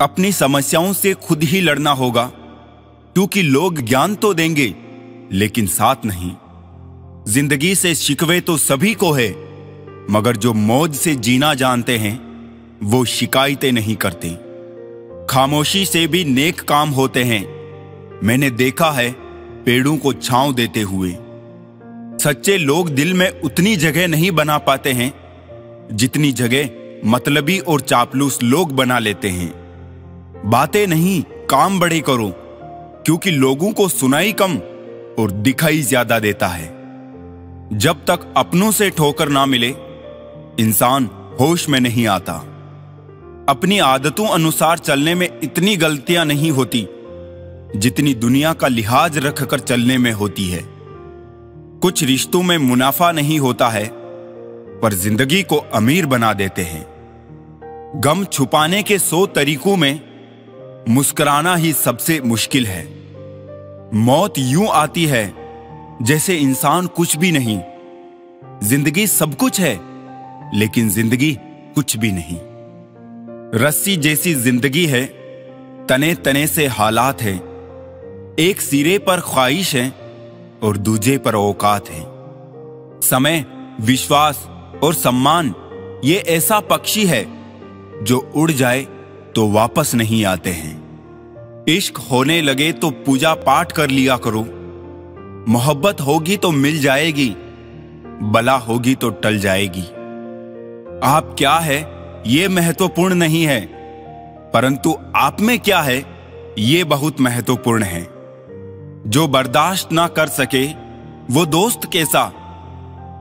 अपनी समस्याओं से खुद ही लड़ना होगा, क्योंकि लोग ज्ञान तो देंगे लेकिन साथ नहीं। जिंदगी से शिकवे तो सभी को है, मगर जो मौज से जीना जानते हैं वो शिकायतें नहीं करते। खामोशी से भी नेक काम होते हैं, मैंने देखा है पेड़ों को छांव देते हुए। सच्चे लोग दिल में उतनी जगह नहीं बना पाते हैं जितनी जगह मतलबी और चापलूस लोग बना लेते हैं। बातें नहीं, काम बड़े करो, क्योंकि लोगों को सुनाई कम और दिखाई ज्यादा देता है। जब तक अपनों से ठोकर ना मिले इंसान होश में नहीं आता। अपनी आदतों अनुसार चलने में इतनी गलतियां नहीं होती जितनी दुनिया का लिहाज रखकर चलने में होती है। कुछ रिश्तों में मुनाफा नहीं होता है, पर जिंदगी को अमीर बना देते हैं। गम छुपाने के 100 तरीकों में मुस्कुराना ही सबसे मुश्किल है। मौत यूं आती है जैसे इंसान कुछ भी नहीं। जिंदगी सब कुछ है, लेकिन जिंदगी कुछ भी नहीं। रस्सी जैसी जिंदगी है, तने तने से हालात है। एक सिरे पर ख्वाहिश है और दूजे पर औकात है। समय, विश्वास और सम्मान ये ऐसा पक्षी है जो उड़ जाए तो वापस नहीं आते हैं। इश्क होने लगे तो पूजा पाठ कर लिया करो। मोहब्बत होगी तो मिल जाएगी, बला होगी तो टल जाएगी। आप क्या है ये महत्वपूर्ण नहीं है, परंतु आप में क्या है ये बहुत महत्वपूर्ण है। जो बर्दाश्त ना कर सके वो दोस्त कैसा,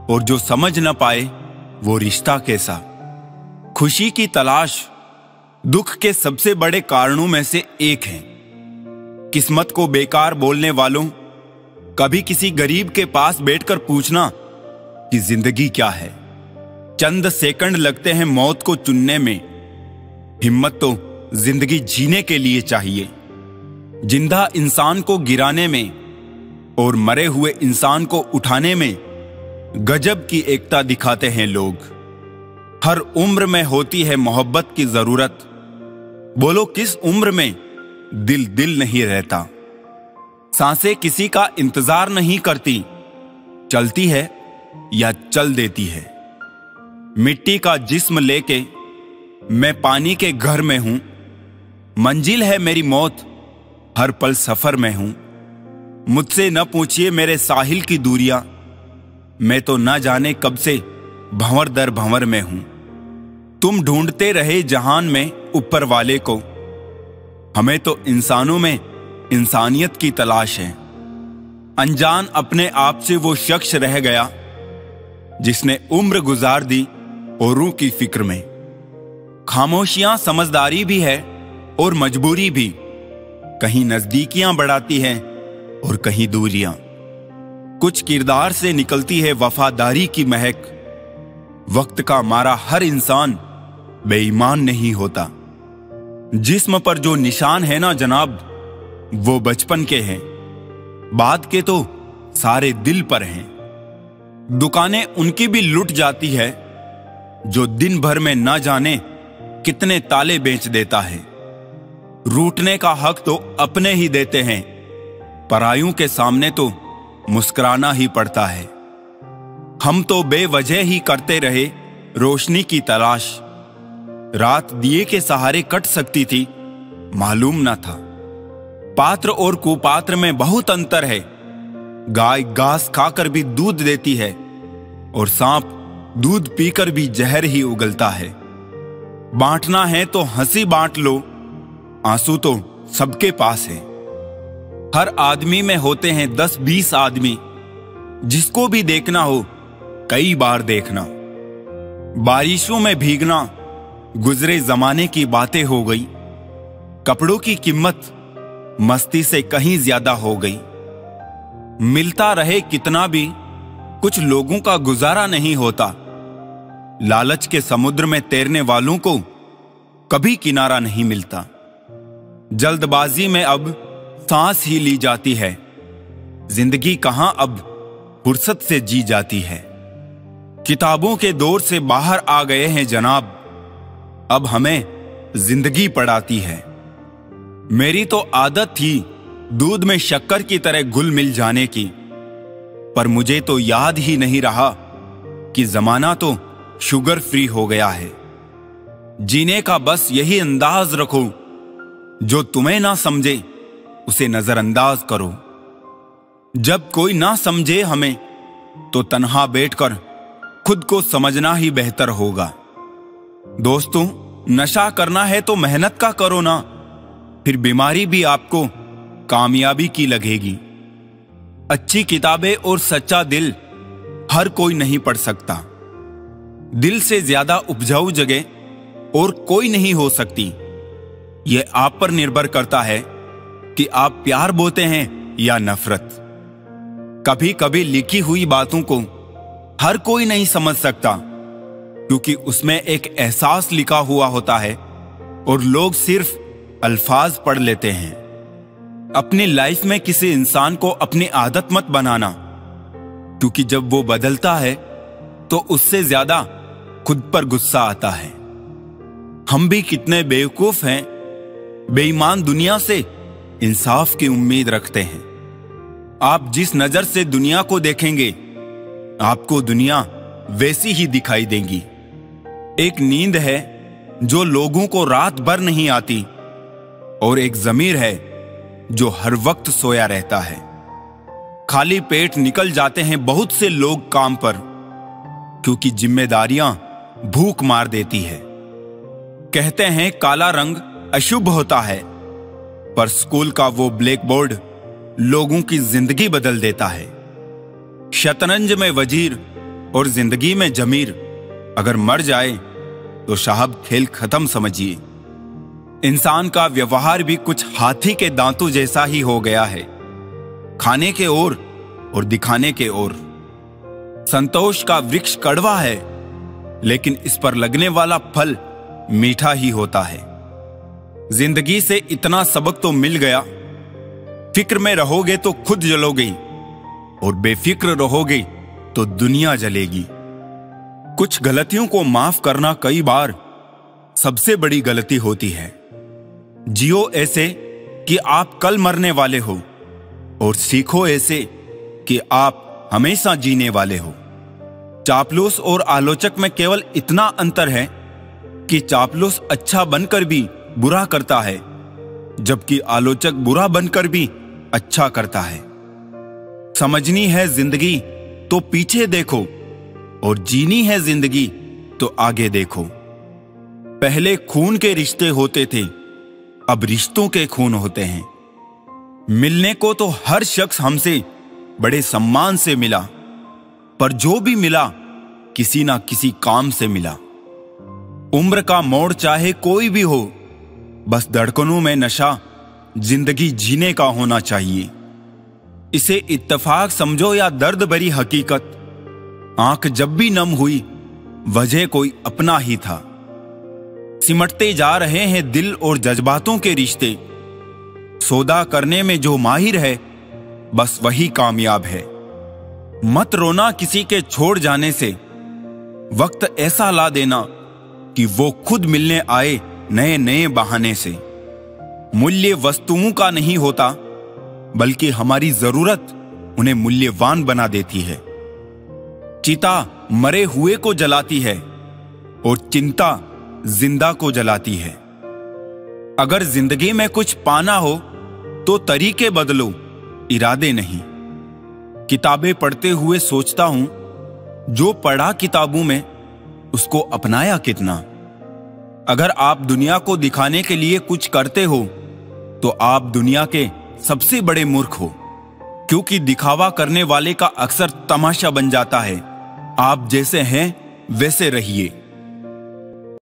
और जो समझ ना पाए वो रिश्ता कैसा। खुशी की तलाश दुख के सबसे बड़े कारणों में से एक है। किस्मत को बेकार बोलने वालों, कभी किसी गरीब के पास बैठकर पूछना कि जिंदगी क्या है। चंद सेकंड लगते हैं मौत को चुनने में, हिम्मत तो जिंदगी जीने के लिए चाहिए। जिंदा इंसान को गिराने में और मरे हुए इंसान को उठाने में गजब की एकता दिखाते हैं लोग। हर उम्र में होती है मोहब्बत की जरूरत। बोलो किस उम्र में दिल दिल नहीं रहता। सांसें किसी का इंतजार नहीं करती, चलती है या चल देती है। मिट्टी का जिस्म लेके मैं पानी के घर में हूं। मंजिल है मेरी मौत, हर पल सफर में हूं। मुझसे न पूछिए मेरे साहिल की दूरियां, मैं तो न जाने कब से भंवर दर भंवर में हूं। तुम ढूंढते रहे जहान में ऊपर वाले को, हमें तो इंसानों में इंसानियत की तलाश है। अनजान अपने आप से वो शख्स रह गया जिसने उम्र गुजार दी औरों की फिक्र में। खामोशियां समझदारी भी है और मजबूरी भी, कहीं नजदीकियां बढ़ाती हैं और कहीं दूरियां। कुछ किरदार से निकलती है वफादारी की महक। वक्त का मारा हर इंसान बेईमान नहीं होता। जिस्म पर जो निशान है ना जनाब, वो बचपन के हैं, बाद के तो सारे दिल पर हैं। दुकानें उनकी भी लुट जाती है जो दिन भर में ना जाने कितने ताले बेच देता है। रूठने का हक तो अपने ही देते हैं, परायों के सामने तो मुस्कुराना ही पड़ता है। हम तो बेवजह ही करते रहे रोशनी की तलाश। रात दिए के सहारे कट सकती थी, मालूम ना था। पात्र और कुपात्र में बहुत अंतर है। गाय घास खाकर भी दूध देती है और सांप दूध पीकर भी जहर ही उगलता है। बांटना है तो हंसी बांट लो, आंसू तो सबके पास है। हर आदमी में होते हैं 10-20 आदमी, जिसको भी देखना हो कई बार देखना। बारिशों में भीगना गुजरे जमाने की बातें हो गई। कपड़ों की कीमत मस्ती से कहीं ज्यादा हो गई। मिलता रहे कितना भी, कुछ लोगों का गुजारा नहीं होता। लालच के समुद्र में तैरने वालों को कभी किनारा नहीं मिलता। जल्दबाजी में अब सांस ही ली जाती है, जिंदगी कहां अब फुर्सत से जी जाती है। किताबों के दौर से बाहर आ गए हैं जनाब, अब हमें जिंदगी पड़ाती है। मेरी तो आदत थी दूध में शक्कर की तरह घुल मिल जाने की, पर मुझे तो याद ही नहीं रहा कि जमाना तो शुगर फ्री हो गया है। जीने का बस यही अंदाज रखो, जो तुम्हें ना समझे उसे नजरअंदाज करो। जब कोई ना समझे हमें तो तन्हा बैठकर खुद को समझना ही बेहतर होगा। दोस्तों, नशा करना है तो मेहनत का करो ना, फिर बीमारी भी आपको कामयाबी की लगेगी। अच्छी किताबें और सच्चा दिल हर कोई नहीं पढ़ सकता। दिल से ज्यादा उपजाऊ जगह और कोई नहीं हो सकती। यह आप पर निर्भर करता है कि आप प्यार बोते हैं या नफरत। कभी कभी लिखी हुई बातों को हर कोई नहीं समझ सकता, क्योंकि उसमें एक एहसास लिखा हुआ होता है और लोग सिर्फ अल्फाज पढ़ लेते हैं। अपनी लाइफ में किसी इंसान को अपनी आदत मत बनाना, क्योंकि जब वो बदलता है तो उससे ज्यादा खुद पर गुस्सा आता है। हम भी कितने बेवकूफ हैं, बेईमान दुनिया से इंसाफ की उम्मीद रखते हैं। आप जिस नजर से दुनिया को देखेंगे, आपको दुनिया वैसी ही दिखाई देगी। एक नींद है जो लोगों को रात भर नहीं आती, और एक ज़मीर है जो हर वक्त सोया रहता है। खाली पेट निकल जाते हैं बहुत से लोग काम पर, क्योंकि जिम्मेदारियां भूख मार देती है। कहते हैं काला रंग अशुभ होता है, पर स्कूल का वो ब्लैक बोर्ड लोगों की जिंदगी बदल देता है। शतरंज में वजीर और जिंदगी में जमीर अगर मर जाए तो साहब खेल खत्म समझिए। इंसान का व्यवहार भी कुछ हाथी के दांतों जैसा ही हो गया है, खाने के ओर और दिखाने के ओर। संतोष का वृक्ष कड़वा है, लेकिन इस पर लगने वाला फल मीठा ही होता है। जिंदगी से इतना सबक तो मिल गया, फिक्र में रहोगे तो खुद जलोगे, और बेफिक्र रहोगे तो दुनिया जलेगी। कुछ गलतियों को माफ करना कई बार सबसे बड़ी गलती होती है। जियो ऐसे कि आप कल मरने वाले हो, और सीखो ऐसे कि आप हमेशा जीने वाले हो। चापलूस और आलोचक में केवल इतना अंतर है कि चापलूस अच्छा बनकर भी बुरा करता है, जबकि आलोचक बुरा बनकर भी अच्छा करता है। समझनी है जिंदगी तो पीछे देखो, और जीनी है जिंदगी तो आगे देखो। पहले खून के रिश्ते होते थे, अब रिश्तों के खून होते हैं। मिलने को तो हर शख्स हमसे बड़े सम्मान से मिला, पर जो भी मिला किसी ना किसी काम से मिला। उम्र का मोड़ चाहे कोई भी हो, बस धड़कनों में नशा जिंदगी जीने का होना चाहिए। इसे इत्तेफाक समझो या दर्द भरी हकीकत, आंख जब भी नम हुई वजह कोई अपना ही था। सिमटते जा रहे हैं दिल और जज्बातों के रिश्ते। सौदा करने में जो माहिर है बस वही कामयाब है। मत रोना किसी के छोड़ जाने से, वक्त ऐसा ला देना कि वो खुद मिलने आए नए नए बहाने से। मूल्य वस्तुओं का नहीं होता, बल्कि हमारी जरूरत उन्हें मूल्यवान बना देती है। चिता मरे हुए को जलाती है और चिंता जिंदा को जलाती है। अगर जिंदगी में कुछ पाना हो तो तरीके बदलो, इरादे नहीं। किताबें पढ़ते हुए सोचता हूं, जो पढ़ा किताबों में उसको अपनाया कितना। अगर आप दुनिया को दिखाने के लिए कुछ करते हो तो आप दुनिया के सबसे बड़े मूर्ख हो, क्योंकि दिखावा करने वाले का अक्सर तमाशा बन जाता है। आप जैसे हैं वैसे रहिए।